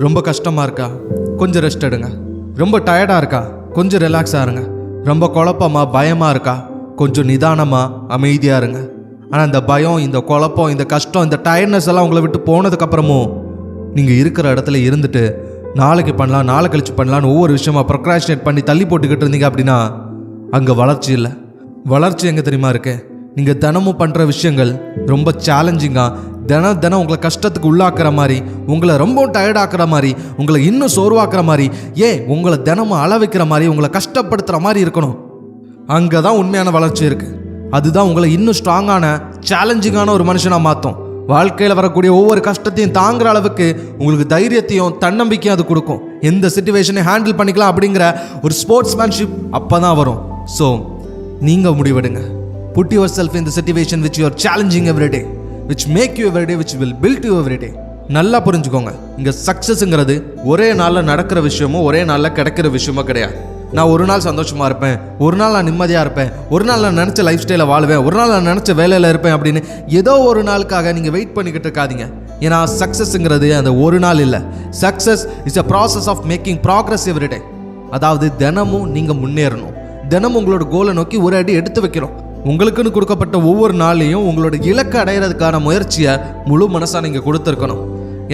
ரொம்ப கஷ்டமாக இருக்கா? கொஞ்சம் ரெஸ்ட் எடுங்க. ரொம்ப டயர்டாக இருக்கா? கொஞ்சம் ரிலாக்ஸாக இருங்க. ரொம்ப குழப்பமாக பயமாக இருக்கா? கொஞ்சம் நிதானமாக அமைதியாக இருங்க. ஆனால் இந்த பயம், இந்த குழப்பம், இந்த கஷ்டம், இந்த டயர்ட்னஸ் எல்லாம் உங்களை விட்டு போனதுக்கப்புறமும் நீங்கள் இருக்கிற இடத்துல இருந்துட்டு நாளைக்கு பண்ணலாம், நாளை கழிச்சு பண்ணலான்னு ஒவ்வொரு விஷயமா ப்ரொக்ராஸ்டினேட் பண்ணி தள்ளி போட்டுக்கிட்டு இருந்தீங்க அப்படின்னா அங்கே வளர்ச்சி இல்லை. வளர்ச்சி எங்கே தெரியுமா இருக்கு? நீங்கள் தினமும் பண்ணுற விஷயங்கள் ரொம்ப சேலஞ்சிங்காக தினம் உங்களை கஷ்டத்துக்கு உள்ளாக்குற மாதிரி, உங்களை ரொம்ப டயர்டாக்குற மாதிரி, உங்களை இன்னும் சோர்வாக்குற மாதிரி, உங்களை தினமும் அள வைக்கிற மாதிரி, உங்களை கஷ்டப்படுத்துகிற மாதிரி இருக்கணும். அங்கே தான் உண்மையான வளர்ச்சி இருக்குது. அதுதான் உங்களை இன்னும் ஸ்ட்ராங்கான சேலஞ்சிங்கான ஒரு மனுஷனாக மாற்றும். வாழ்க்கையில் வரக்கூடிய ஒவ்வொரு கஷ்டத்தையும் தாங்குற அளவுக்கு உங்களுக்கு தைரியத்தையும் தன்னம்பிக்கையும் அது கொடுக்கும். எந்த சிச்சுவேஷனையும் ஹேண்டில் பண்ணிக்கலாம் அப்படிங்கிற ஒரு ஸ்போர்ட்ஸ்மேன்ஷிப் அப்போ தான் வரும். ஸோ நீங்கள் முடிவெடுங்க. Put yourself in the situation which you are challenging every day, which make you every day, which will build you every day. நல்லா புரிஞ்சுக்கோங்க, இங்கே சக்ஸஸ்ங்கிறது ஒரே நாளில் நடக்கிற விஷயமோ ஒரே நாளில் கிடைக்கிற விஷயமோ கிடையாது. நான் ஒரு நாள் சந்தோஷமாக இருப்பேன், ஒரு நாள் நான் நிம்மதியாக இருப்பேன், ஒரு நாள் நான் நினச்ச லைஃப் ஸ்டைலில் வாழ்வேன், ஒரு நாள் நான் நினச்ச வேலையில் இருப்பேன் அப்படின்னு ஏதோ ஒரு நாளுக்காக நீங்கள் வெயிட் பண்ணிக்கிட்டு இருக்காதீங்க. ஏன்னா சக்ஸஸ்ங்கிறது அந்த ஒரு நாள் இல்லை. Success is a process of making progress every day. அதாவது தினமும் நீங்கள் முன்னேறணும், தினமும் உங்களோட கோலை நோக்கி ஒரு அடி எடுத்து வைக்கணும். உங்களுக்குன்னு கொடுக்கப்பட்ட ஒவ்வொரு நாளையும் உங்களோட இலக்கை அடையிறதுக்கான முயற்சியை முழு மனசாக நீங்கள் கொடுத்துருக்கணும்.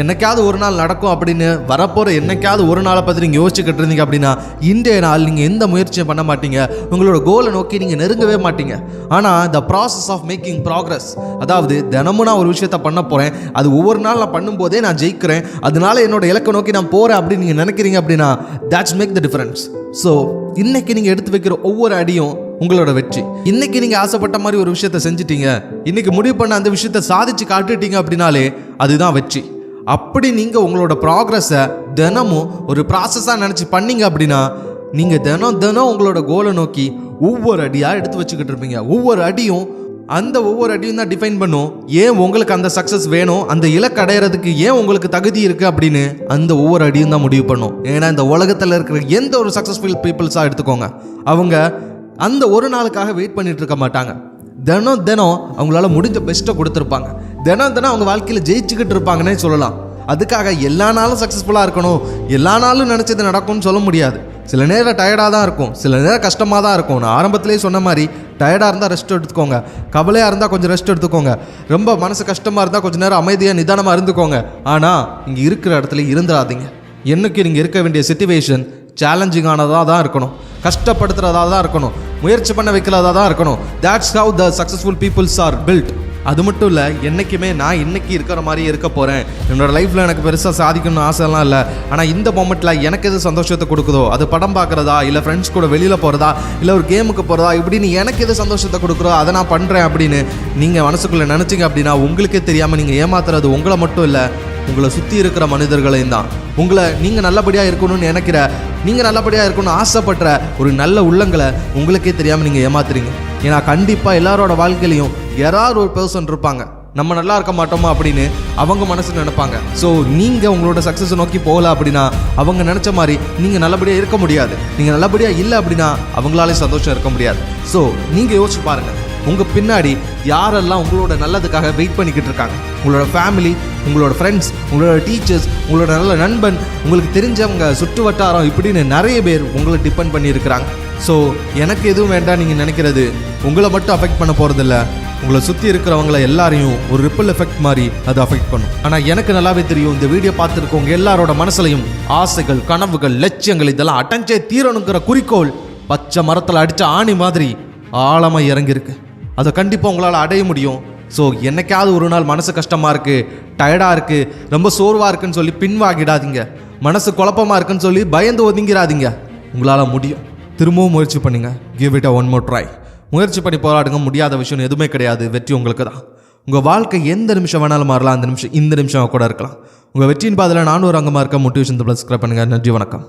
என்னைக்காவது ஒரு நாள் நடக்கும் அப்படின்னு வரப்போகிற என்னைக்காவது ஒரு நாளை பற்றி நீங்கள் யோசிச்சுக்கிட்டு இருந்தீங்க அப்படின்னா இன்றைய நாள் நீங்கள் எந்த முயற்சியும் பண்ண மாட்டீங்க, உங்களோட கோலை நோக்கி நீங்கள் நெருங்கவே மாட்டீங்க. ஆனால் the process of making progress, அதாவது தினமும் நான் ஒரு விஷயத்த பண்ண போகிறேன், அது ஒவ்வொரு நாள் நான் பண்ணும்போதே நான் ஜெயிக்கிறேன், அதனால என்னோட இலக்கை நோக்கி நான் போகிறேன் அப்படின்னு நீங்கள் நினைக்கிறீங்க அப்படின்னா that's make the difference. So இன்னைக்கு நீங்கள் எடுத்து வைக்கிற ஒவ்வொரு அடியும் உங்களோட வெற்றி. இன்னைக்கு நீங்கள் ஆசைப்பட்ட மாதிரி ஒரு விஷயத்த செஞ்சுட்டீங்க, இன்னைக்கு முடிவு பண்ண அந்த விஷயத்த சாதிச்சு காட்டுட்டீங்க அப்படின்னாலே அதுதான் வெற்றி. அப்படி நீங்கள் உங்களோட ப்ராக்ரஸை தினமும் ஒரு ப்ராசஸாக நினச்சி பண்ணீங்க அப்படின்னா நீங்கள் தினம் உங்களோட கோலை நோக்கி ஒவ்வொரு அடியாக எடுத்து வச்சுக்கிட்டு இருப்பீங்க. ஒவ்வொரு அடியும் தான் டிஃபைன் பண்ணும் ஏன் உங்களுக்கு அந்த சக்ஸஸ் வேணும், அந்த இலக்கு அடையிறதுக்கு ஏன் உங்களுக்கு தகுதி இருக்குது அப்படின்னு அந்த ஒவ்வொரு அடியும் தான் முடிவு பண்ணும். ஏன்னா இந்த உலகத்தில் இருக்கிற எந்த ஒரு சக்ஸஸ்ஃபுல் பீப்புள்ஸாக எடுத்துக்கோங்க, அவங்க அந்த ஒரு நாளுக்காக வெயிட் பண்ணிட்டு இருக்க மாட்டாங்க. தினம் அவங்களால முடிஞ்ச பெஸ்ட்டை கொடுத்துருப்பாங்க. தினம் அவங்க வாழ்க்கையில் ஜெயிச்சுக்கிட்டு இருப்பாங்கன்னே சொல்லலாம். அதுக்காக எல்லா நாளும் சக்ஸஸ்ஃபுல்லாக இருக்கணும், எல்லா நாளும் நினச்சது நடக்கும்னு சொல்ல முடியாது. சில நேரம் டயர்டாக தான் இருக்கும், சில நேரம் கஷ்டமாக தான் இருக்கும். நான் ஆரம்பத்திலே சொன்ன மாதிரி டயர்டாக இருந்தால் ரெஸ்ட் எடுத்துக்கோங்க, கவலையாக இருந்தால் கொஞ்சம் ரெஸ்ட் எடுத்துக்கோங்க, ரொம்ப மனசு கஷ்டமாக இருந்தால் கொஞ்சம் நேரம் அமைதியாக நிதானமாக இருந்துக்கோங்க. ஆனால் இங்கே இருக்கிற இடத்துல இருந்துடாதீங்க. என்னைக்கு நீங்கள் இருக்க வேண்டிய சிச்சுவேஷன் சேலஞ்சிங்கானதாக தான் இருக்கணும், கஷ்டப்படுத்துகிறதா தான் இருக்கணும், முயற்சி பண்ண வைக்கிறதா தான் இருக்கணும். That's how the successful peoples are built. அது மட்டும் இல்லை, என்றைக்குமே நான் இன்றைக்கி இருக்கிற மாதிரி இருக்க போகிறேன், என்னோடய லைஃப்பில் எனக்கு பெருசாக சாதிக்கணும்னு ஆசைலாம் இல்லை, ஆனால் இந்த மொமெண்ட்டில் எனக்கு எது சந்தோஷத்தை கொடுக்குதோ, அது படம் பார்க்குறதா, இல்லை ஃப்ரெண்ட்ஸ் கூட வெளியில் போகிறதா, இல்லை ஒரு கேமுக்கு போகிறதா, இப்படின்னு எனக்கு எது சந்தோஷத்தை கொடுக்குறோ அதை நான் பண்ணுறேன் அப்படின்னு நீங்கள் மனசுக்குள்ளே நினச்சிங்க அப்படின்னா உங்களுக்கே தெரியாமல் நீங்கள் ஏமாத்துறது உங்களை மட்டும் இல்லை, உங்களை சுற்றி இருக்கிற மனிதர்களையும் தான். உங்களை நீங்கள் நல்லபடியாக இருக்கணும்னு நினைக்கிற, நீங்கள் நல்லபடியாக இருக்கணும்னு ஆசைப்படுற ஒரு நல்ல உள்ளங்களை உங்களுக்கே தெரியாமல் நீங்கள் ஏமாத்துறீங்க. ஏன்னா கண்டிப்பாக எல்லாரோட வாழ்க்கையிலையும் யாராவது ஒரு பர்சன் இருப்பாங்க, நம்ம நல்லா இருக்க மாட்டோமா அப்படின்னு அவங்க மனசில் நினைப்பாங்க. ஸோ நீங்கள் உங்களோட சக்ஸஸை நோக்கி போகல அப்படின்னா அவங்க நினச்ச மாதிரி நீங்கள் நல்லபடியாக இருக்க முடியாது. நீங்கள் நல்லபடியாக இல்லை அப்படின்னா அவங்களாலே சந்தோஷம் இருக்க முடியாது. ஸோ நீங்கள் யோசிச்சு பாருங்கள், உங்கள் பின்னாடி யாரெல்லாம் உங்களோட நல்லதுக்காக வெயிட் பண்ணிக்கிட்டு இருக்காங்க. உங்களோட ஃபேமிலி, உங்களோட ஃப்ரெண்ட்ஸ், உங்களோட டீச்சர்ஸ், உங்களோட நல்ல நண்பன், உங்களுக்கு தெரிஞ்சவங்க, சுற்று வட்டாரம், இப்படின்னு நிறைய பேர் உங்களை டிபெண்ட் பண்ணி இருக்கிறாங்க. ஸோ எனக்கு எதுவும் வேண்டாம் நீங்கள் நினைக்கிறது உங்களை மட்டும் அஃபெக்ட் பண்ண போகிறதில்ல, உங்களை சுற்றி இருக்கிறவங்கள எல்லாரையும் ஒரு ரிப்பிள் எஃபெக்ட் மாதிரி அது அஃபெக்ட் பண்ணும். ஆனால் எனக்கு நல்லாவே தெரியும், இந்த வீடியோ பார்த்துருக்கவங்க எல்லாரோட மனசுலையும் ஆசைகள், கனவுகள், லட்சியங்கள் இதெல்லாம் அடைஞ்சே தீரணுங்கிற குறிக்கோள் பச்சை மரத்தில் அடித்த ஆணி மாதிரி ஆழமாக இறங்கியிருக்கு. அதை கண்டிப்பாக உங்களால் அடைய முடியும். ஸோ என்னைக்காவது ஒரு நாள் மனசு கஷ்டமாக இருக்குது, டயர்டாக இருக்குது, ரொம்ப சோர்வாக இருக்குன்னு சொல்லி பின்வாங்கிடாதீங்க, மனசு குழப்பமாக இருக்குன்னு சொல்லி பயந்து ஒதுங்கிறாதீங்க. உங்களால் முடியும். திரும்பவும் முயற்சி பண்ணுங்க. Give it a one more try. முயற்சி பண்ணி போராடுங்க. முடியாத விஷயம் எதுவுமே கிடையாது. வெற்றி உங்களுக்கு தான். உங்கள் வாழ்க்கை எந்த நிமிஷம் வேணாலும் மாறலாம், அந்த நிமிஷம் இந்த நிமிஷம் கூட இருக்கலாம். உங்கள் வெற்றியின் பாதையில் நானும் ஒரு அங்கமாக இருக்க மோட்டிவேஷன் சப்ஸ்கிரைப் பண்ணுங்கள். நன்றி, வணக்கம்.